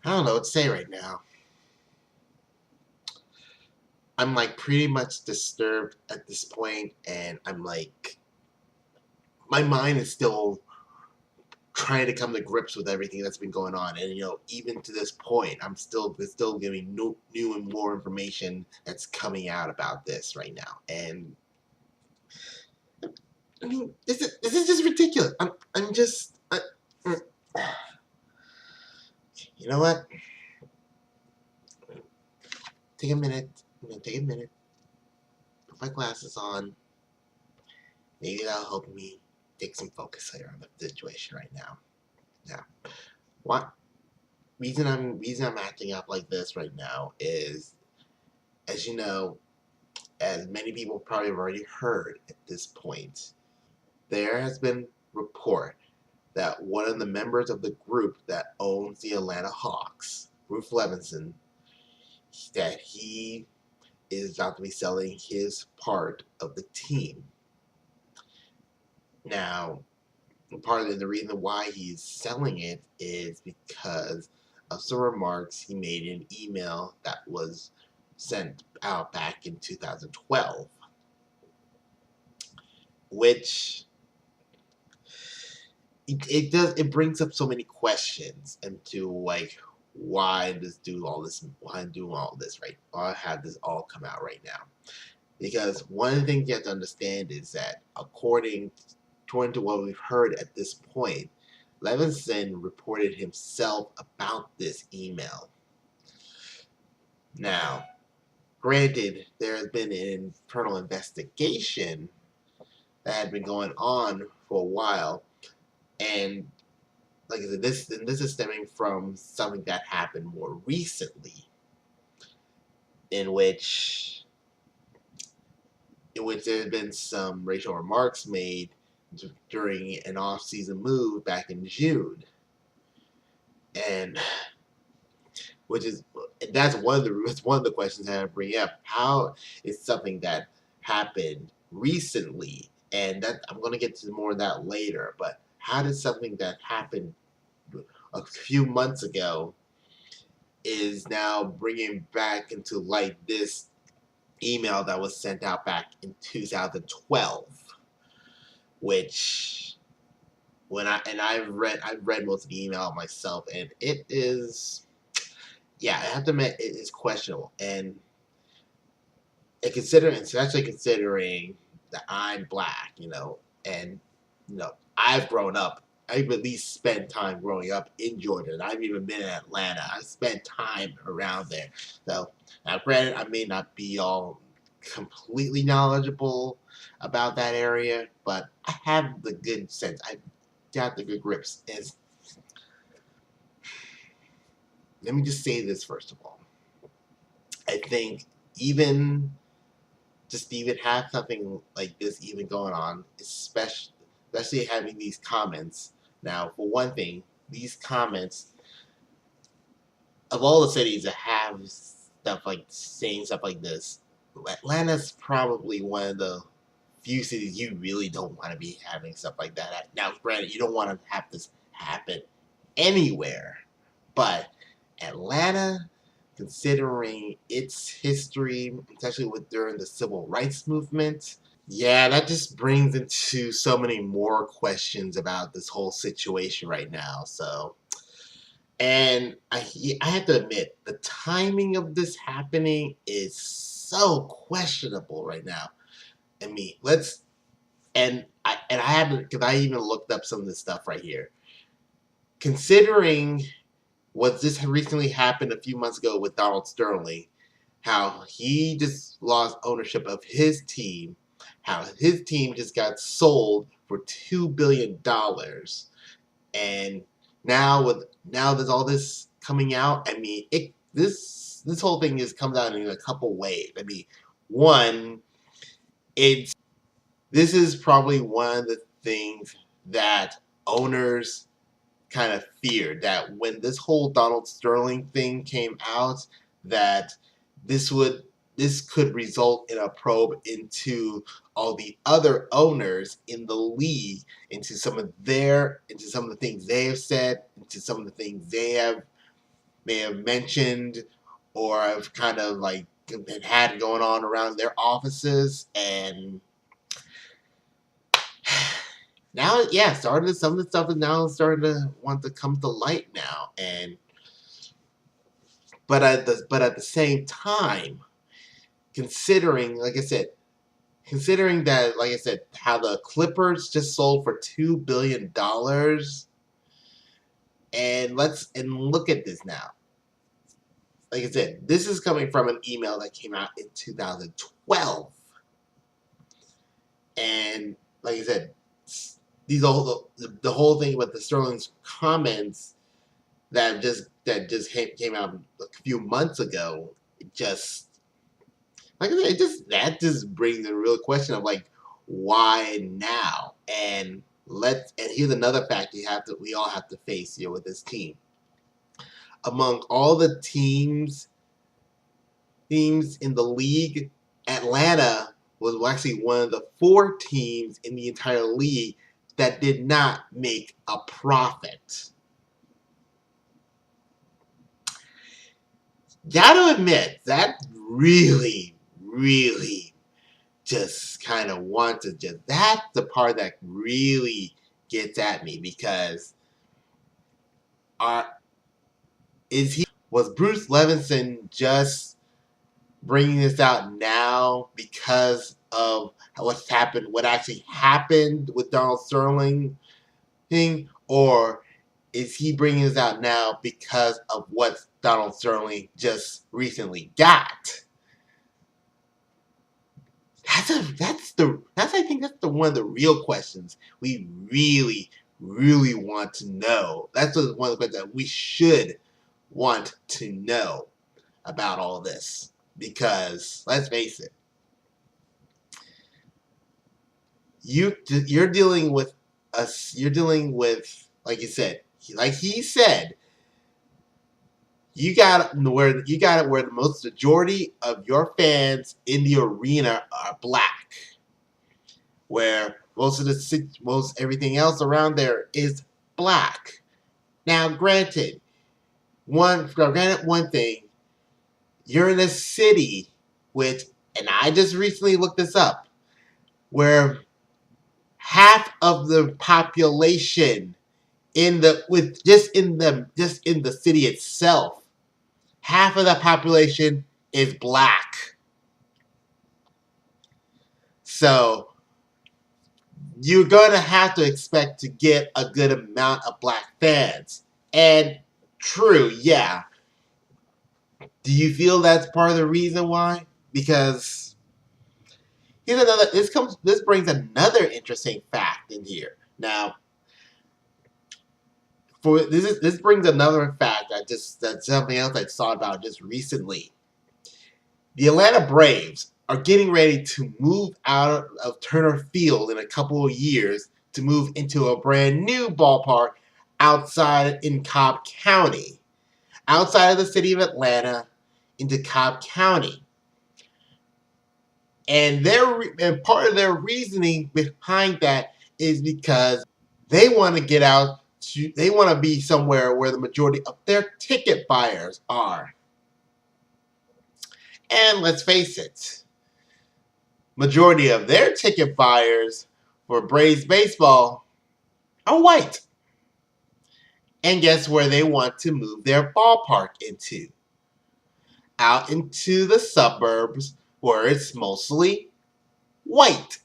I don't know what to say right now. I'm like pretty much disturbed at this point, and I'm like, my mind is still trying to come to grips with everything that's been going on. And even to this point, there's still giving new and more information that's coming out about this right now. And I mean, this is just ridiculous. I'm just mm. You know what? Take a minute. I'm gonna take a minute. Put my glasses on. Maybe that'll help me take some focus here on the situation right now. Now, what reason I'm acting up like this right now is, as you know, as many people probably have already heard at this point, there has been report that one of the members of the group that owns the Atlanta Hawks, Ruth Levinson, that he is about to be selling his part of the team. Now, part of the reason why he's selling it is because of some remarks he made in an email that was sent out back in 2012, which it brings up so many questions into like why do all this right, or have this all come out right now. Because one of the things you have to understand is that according to what we've heard at this point, Levinson reported himself about this email. Now, granted, there has been an internal investigation that had been going on for a while, and like I said, this is stemming from something that happened more recently, in which there had been some racial remarks made during an off-season move back in June, and that's one of the questions that I bring up. How is something that happened recently, and that I'm going to get to more of that later, but how did something that happened a few months ago is now bringing back into light this email that was sent out back in 2012, which I've read most of the email myself, and it is, yeah, I have to admit it is questionable, and especially considering that I'm black, and I've grown up. I've at least spent time growing up in Georgia, and I've even been in Atlanta. I've spent time around there. So now, granted, I may not be all completely knowledgeable about that area, but I have the good sense. I got the good grips. Let me just say this first of all. I think even just to even have something like this even going on, especially having these comments. Now, for one thing, these comments of all the cities that have stuff like saying stuff like this, Atlanta's probably one of the few cities you really don't want to be having stuff like that at. Now, granted, you don't want to have this happen anywhere, but Atlanta, considering its history, especially during the civil rights movement, yeah, that just brings into so many more questions about this whole situation right now. So, and I have to admit, the timing of this happening is so questionable right now. I mean, I had to, because I even looked up some of this stuff right here. Considering what just recently happened a few months ago with Donald Sterling, how he just lost ownership of his team, how his team just got sold for $2 billion, and now there's all this coming out. I mean, this whole thing comes out in a couple ways. I mean, one, this is probably one of the things that owners kind of feared, that when this whole Donald Sterling thing came out, that this could result in a probe into all the other owners in the league, into some of the things they have said, into some of the things they have may have mentioned or have kind of like had going on around their offices. And now, yeah, some of the stuff is now starting to want to come to light now. And but at the same time, considering, like I said, considering that, like I said, how the Clippers just sold for $2 billion, and look at this now. Like I said, this is coming from an email that came out in 2012, and like I said, the whole thing with the Sterling's comments that just came out a few months ago, just like I said, that just brings a real question of like, why now? And here's another fact we all have to face here with this team. Among all the teams in the league, Atlanta was actually one of the 4 teams in the entire league that did not make a profit. Gotta admit, that really, really just kind of that's the part that really gets at me, because was Bruce Levinson just bringing this out now because of what actually happened with Donald Sterling thing, or is he bringing this out now because of what Donald Sterling just recently got? I think that's one of the real questions we really, really want to know. That's one of the questions that we should want to know about all this, because let's face it, you're dealing with like you said, like he said, you got it where the most majority of your fans in the arena are black, where most everything else around there is black. Now, granted one thing, you're in a city and I just recently looked this up, where half of the population in the city itself, half of the population is black. So you're going to have to expect to get a good amount of black fans. And true, yeah. Do you feel that's part of the reason why? Because this brings another interesting fact in here. Now, this brings another fact that's something else I saw about just recently. The Atlanta Braves are getting ready to move out of Turner Field in a couple of years to move into a brand new ballpark outside in Cobb County, outside of the city of Atlanta, into Cobb County. And part of their reasoning behind that is because they want to get out. They want to be somewhere where the majority of their ticket buyers are. And let's face it, majority of their ticket buyers for Braves baseball are white. And guess where they want to move their ballpark into? Out into the suburbs where it's mostly white.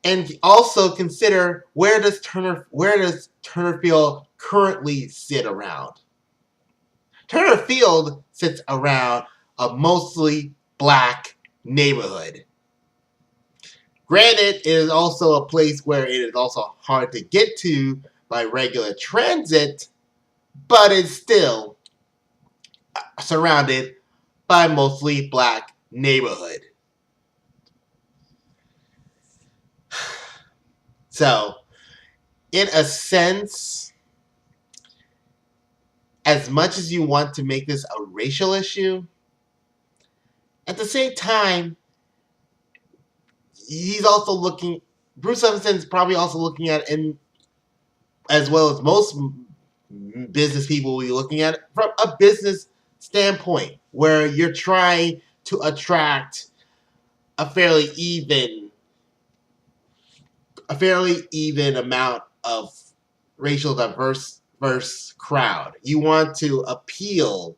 And also consider, where does Turner Field currently sit around? Turner Field sits around a mostly black neighborhood. Granted, it is also a place where it is also hard to get to by regular transit, but it's still surrounded by mostly black neighborhood. So, in a sense, as much as you want to make this a racial issue, at the same time, Bruce Levinson's probably also looking at, as well as most business people will be looking at it from a business standpoint, where you're trying to attract a fairly even amount of racial diverse crowd. You want to appeal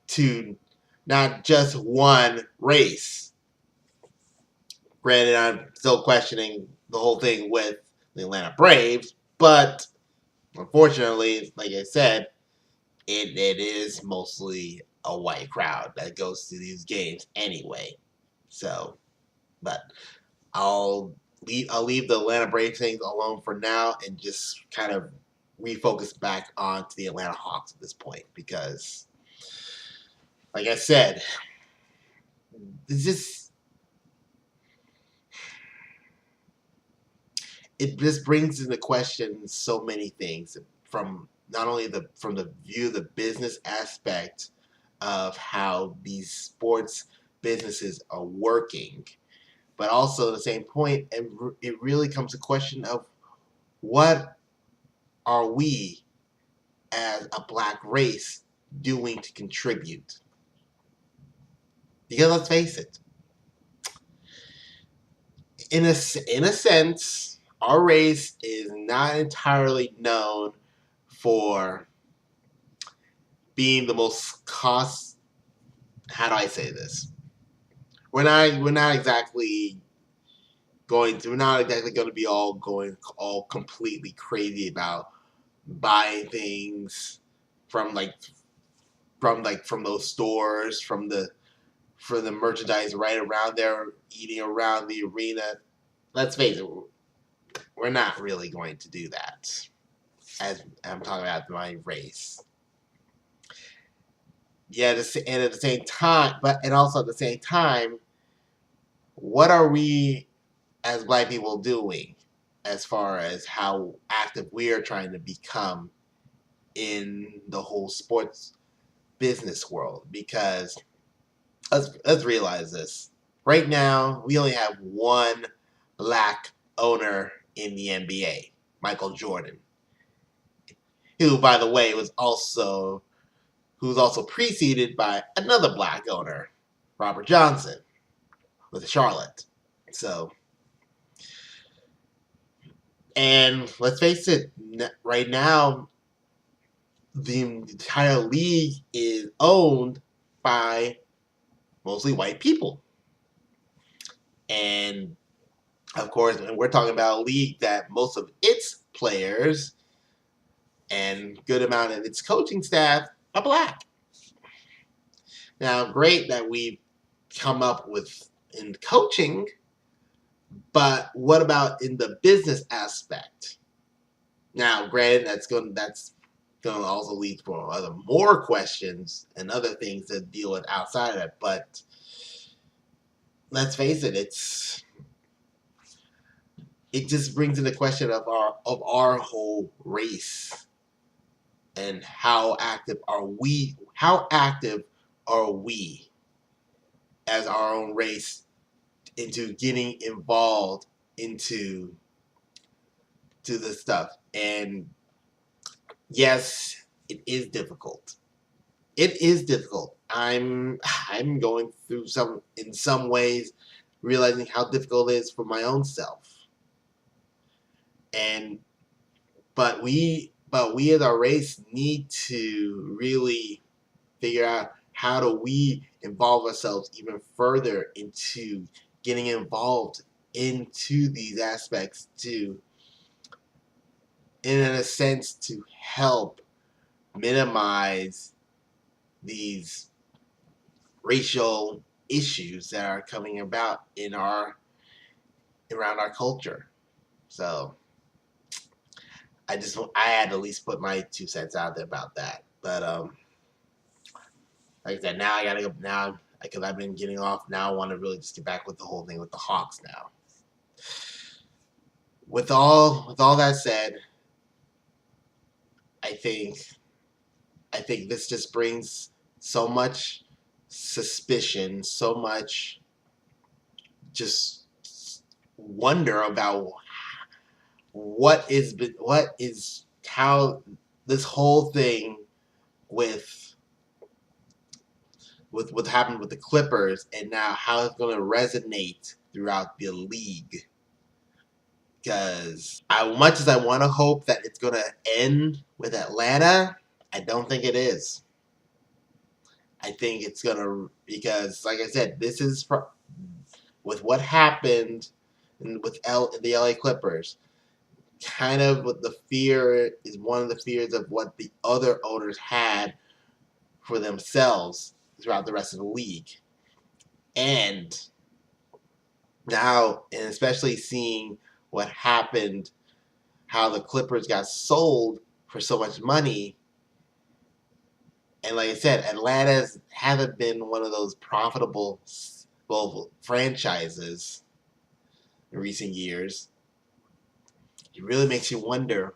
to not just one race. Granted, I'm still questioning the whole thing with the Atlanta Braves, but unfortunately, like I said, it is mostly a white crowd that goes to these games anyway. So, but I'll leave the Atlanta Braves things alone for now and just kind of refocus back onto the Atlanta Hawks at this point, because, like I said, this it just brings into question so many things, from not only the view of the business aspect of how these sports businesses are working, but also at the same point, it really comes to question of what are we as a black race doing to contribute? Because let's face it, in a sense, our race is not entirely known for being the most cost. How do I say this? We're not exactly going to be all completely crazy about buying things from from those stores, from the merchandise right around there, eating around the arena. Let's face it, we're not really going to do that. As I'm talking about my race. Yeah, and at the same time, and also at the same time, what are we as black people doing as far as how active we are trying to become in the whole sports business world? Because let's realize this. Right now, we only have one black owner in the NBA, Michael Jordan, who, by the way, who was also preceded by another black owner, Robert Johnson, with Charlotte. So, and let's face it, right now, the entire league is owned by mostly white people. And of course, when we're talking about a league that most of its players and good amount of its coaching staff are black. Now, great that we've come up with in coaching, but what about in the business aspect? Now, granted, that's going to also lead to other more questions and other things to deal with outside of it. But let's face it, it just brings in the question of our whole race, and how active are we? How active are we as our own race into getting involved into this stuff? And yes, it is difficult. It is difficult. I'm going through in some ways, realizing how difficult it is for my own self. And but we as our race need to really figure out how do we involve ourselves even further into getting involved into these aspects to, in a sense, to help minimize these racial issues that are coming about around our culture. So I had to at least put my 2 cents out there about that. But like I said, now I gotta go now because I've been getting off. Now I want to really just get back with the whole thing with the Hawks now. With all that said, I think this just brings so much suspicion, so much just wonder about what is how this whole thing with what happened with the Clippers and now how it's going to resonate throughout the league. Because much as I want to hope that it's going to end with Atlanta, I don't think it is. I think it's going to, because like I said, this is with what happened with the LA Clippers. Kind of what the fear is, one of the fears of what the other owners had for themselves throughout the rest of the league. And now, and especially seeing what happened, how the Clippers got sold for so much money. And like I said, Atlanta's haven't been one of those profitable franchises in recent years. It really makes you wonder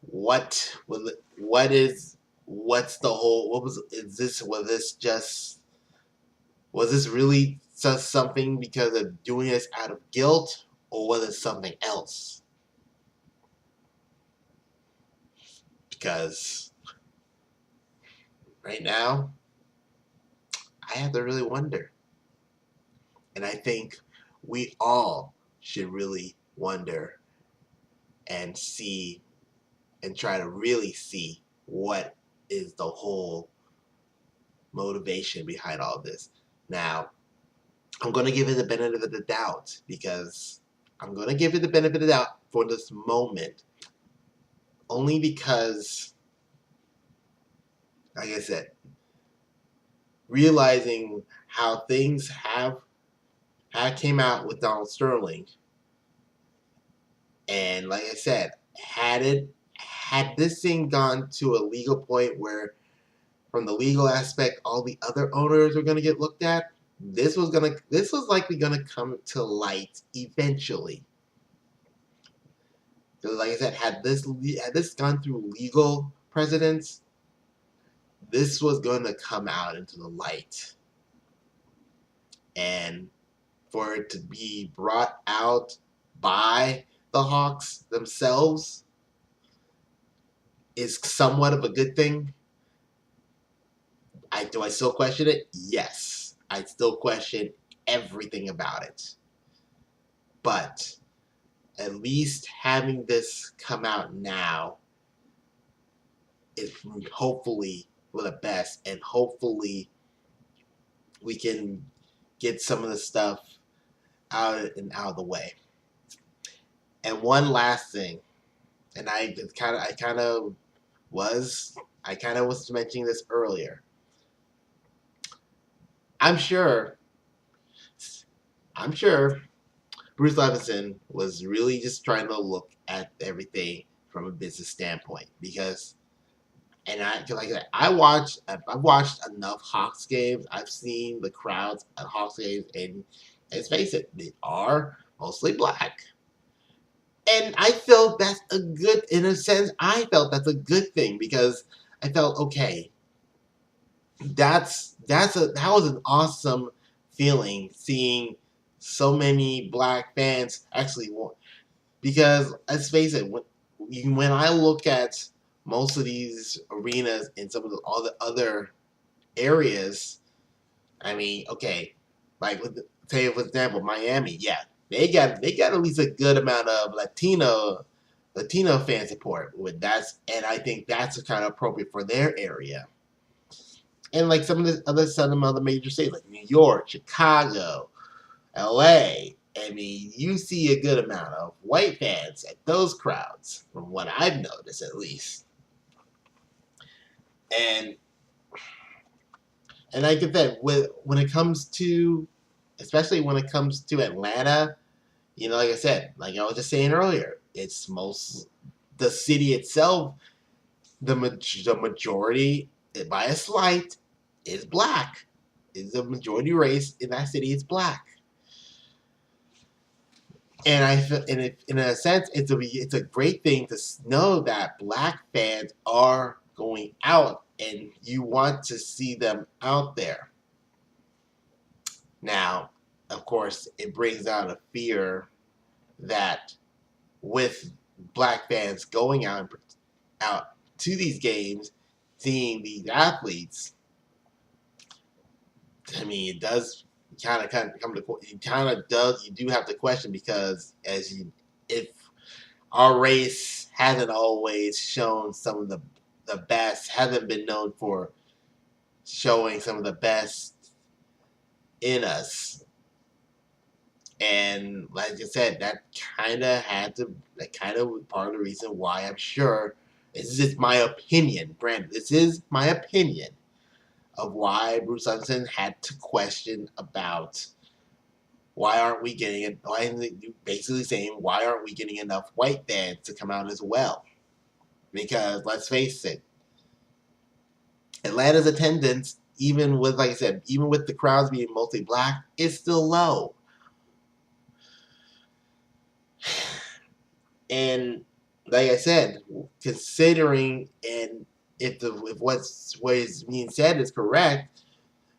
what's the whole, was this really just something because of doing this out of guilt, or was it something else? Because right now, I have to really wonder. And I think we all should really wonder and see and try to really see what is the whole motivation behind all this. Now, I'm going to give it the benefit of the doubt, because I'm going to give it the benefit of the doubt for this moment, only because, like I said, realizing how things have came out with Donald Sterling, and like I said, had this thing gone to a legal point where, from the legal aspect, all the other owners are going to get looked at, this was likely going to come to light eventually. Because like I said, had this gone through legal precedents, this was going to come out into the light. And for it to be brought out by the Hawks themselves is somewhat of a good thing. Do I still question it? Yes. I still question everything about it. But at least having this come out now is hopefully for the best, and hopefully we can get some of the stuff out of the way. And one last thing, and I kind of was mentioning this earlier. I'm sure Bruce Levinson was really just trying to look at everything from a business standpoint, because, and I've watched enough Hawks games. I've seen the crowds at Hawks games, and let's face it, they are mostly black. And I felt that's a good, in a sense, I felt that's a good thing, because I felt, okay, that was an awesome feeling, seeing so many black fans actually want, because let's face it, when I look at most of these arenas and some of all the other areas, I mean, okay, like say for example Miami, yeah, they got at least a good amount of Latino fan support with that, and I think that's kind of appropriate for their area. And like some of other major cities like New York, Chicago, LA, I mean, you see a good amount of white fans at those crowds, from what I've noticed at least. And like I said, when it comes to, especially when it comes to Atlanta, like I said, like I was just saying earlier, it's the city itself, the majority, by a slight, is black. Is the majority race in that city is black. And I feel, in a sense, it's a great thing to know that black fans are going out, and you want to see them out there. Now, of course, it brings out a fear that with black fans going out out to these games, seeing these athletes, I mean, it does kind of come to it kind of does you do have to question because if our race hasn't always shown some of the best, hasn't been known for showing some of the best in us. And like I said, that kind of was part of the reason why I'm sure this is my opinion, Brandon. This is my opinion of why Bruce Hudson had to question about why aren't we getting it? Why is it basically saying why aren't we getting enough white bands to come out as well? Because let's face it, Atlanta's attendance, even with like I said, even with the crowds being mostly black, is still low. And like I said, considering and if what is being said is correct,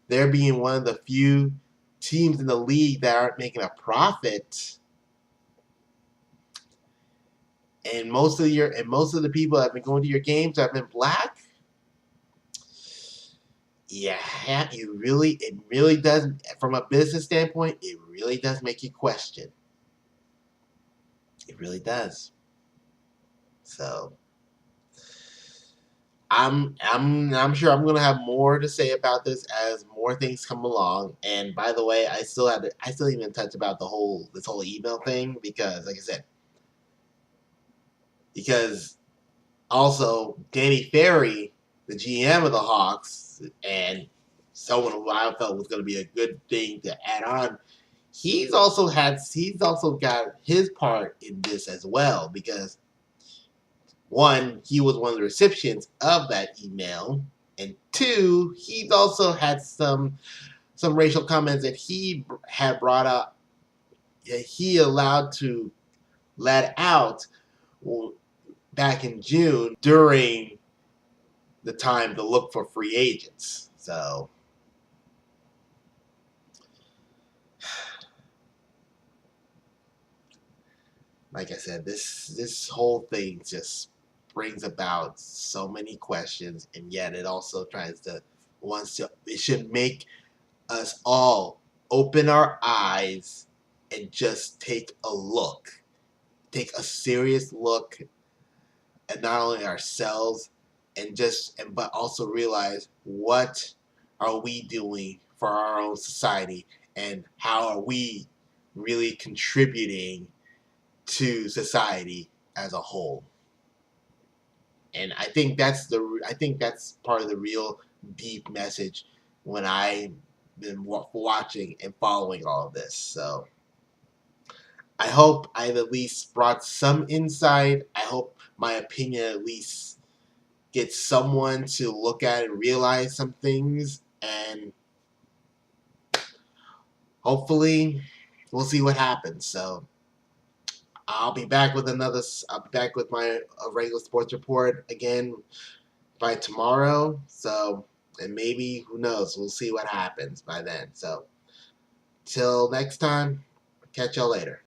they're being one of the few teams in the league that aren't making a profit. And most of the people that have been going to your games have been black. Yeah, it really does, from a business standpoint, it really does make you question. It really does. So I'm sure I'm gonna have more to say about this as more things come along. And by the way, I still even touch about this whole email thing because like I said, because also Danny Ferry, the GM of the Hawks, and someone who I felt was going to be a good thing to add on. He's also got his part in this as well because one, he was one of the recipients of that email, and two, he's also had some racial comments that he had brought up. He allowed to let out back in June during the time to look for free agents. So, like I said, this whole thing just brings about so many questions, and yet it also it should make us all open our eyes and just take a serious look at not only ourselves but also realize what are we doing for our own society and how are we really contributing to society as a whole. And I think that's part of the real deep message when I've been watching and following all of this. So I hope I've at least brought some insight. I hope my opinion at least gets someone to look at and realize some things, and hopefully we'll see what happens. So I'll be back with my regular sports report again by tomorrow. So, and maybe, who knows, we'll see what happens by then. So till next time, catch y'all later.